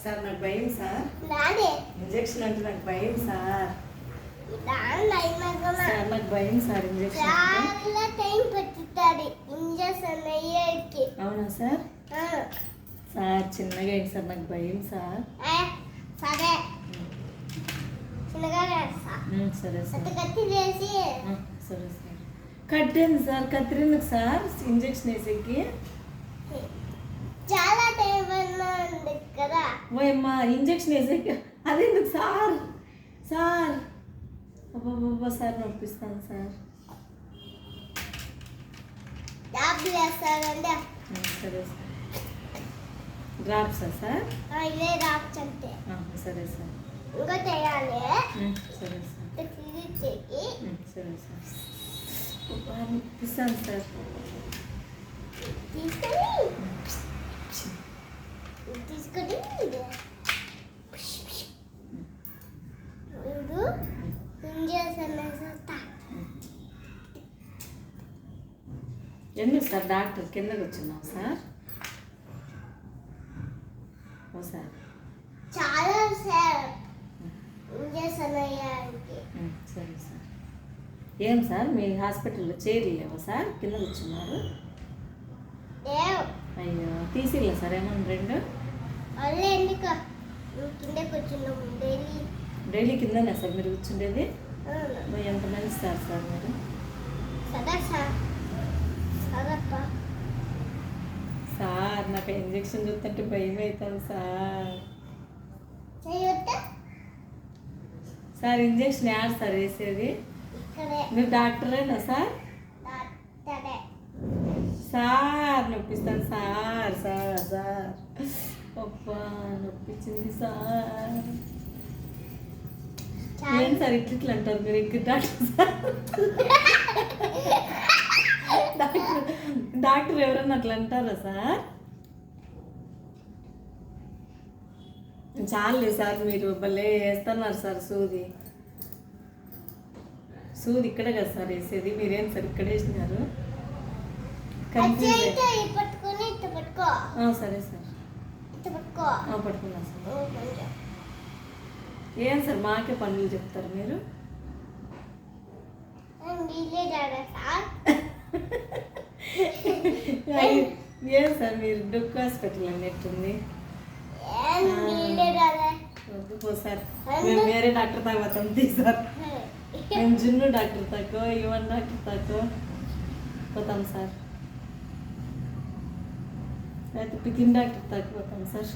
Sir నాకు భయం sir. Injection అంటే నాకు భయం సార్. సార్ నాకు భయం సార్ ఇంజెక్షన్. చాలా టైం పట్టుతుంది ఇంజెక్షన్ అయ్యేకి. అవునా సార్? సార్ చిన్నగా ఏంటి సార్, నాకు భయం సార్. సరే చిన్నగా సరే సార్. కత్తి వేసి సరే సార్. కట్టేంది సార్, కత్తిరిందుకు సార్ ఇంజెక్షన్ వేసేకి? చాలా టైం ఉంది కదా. ఓయమ్మా ఇంజెక్షన్ వేసేకి అదెందుకు సార్? సార్ అబ్బాబ్బా సార్ నొప్పిస్తాను సార్. డాబ్లు వేస్తారండి. సరే సార్. డ్రాప్సా సార్? ఇవే డ్రాప్స్ అంతే. సరే సార్. ఇంకా చేయాలి. సరే సార్. తిరిగి సరే సార్. నొప్పిస్తాను సార్. తీసుకొని ఇంజక్షన్ వేస్తా. ఎందుకు సార్ డాక్టర్ కిందకి వచ్చినావు సార్? ఓ సార్ చాలా సార్ ఇంజక్షన్ అయ్యానికి. సరే సార్. ఏం సార్ మీ హాస్పిటల్లో చైర్లు లేవా సార్? కింద కూర్చున్నారు. అయ్యో తీసిలే సార్ ఏమన్నా రెండు? అదే ఎందుకు కింద కూర్చున్నాము డైలీ కిందనే సార్ మీరు కూర్చుండేది? ఎంత మంది సార్ సార్ మీరు? సదా సార్. సదప్ప సార్ నాకు ఇంజక్షన్ చూస్తుంటే భయం అవుతుంది సార్. చేయొద్దా సార్? ఇంజక్షన్ యాడ్ సార్ వేసేది? ఇక్కడే. మీరు డాక్టరేనా సార్? సార్ నొప్పిస్తాను సార్. సార్ సార్ అబ్బా నొప్పించింది సార్. ఏం సార్ ఇట్లా అంటారు మీరు? ఇక్కడ డాక్టర్ సార్, డాక్టర్ ఎవరన్నా అట్లా అంటారా సార్? చాలే సార్ మీరు భలే వేస్తున్నారు సార్. సూది సూది ఇక్కడ కదా సార్ వేసేది? మీరేం సార్ ఇక్కడ వేసినారు? పట్టుకొని పట్టుకో. సరే సార్. పట్టుకో పట్టుకున్నా సార్. ఏం సార్ మాకే పనులు చెప్తారు మీరు? ఏం సార్ మీరు డొక్కు హాస్పిటల్ అన్నట్టుంది. వద్దుపో సార్, మేము వేరే డాక్టర్ తాగుతాం సార్. మేము జున్ను డాక్టర్ తాకో యువన్ డాక్టర్ తాకో పోతాం సార్. అయితే పికిన్ డాక్టర్ తాకి పోతాం సార్.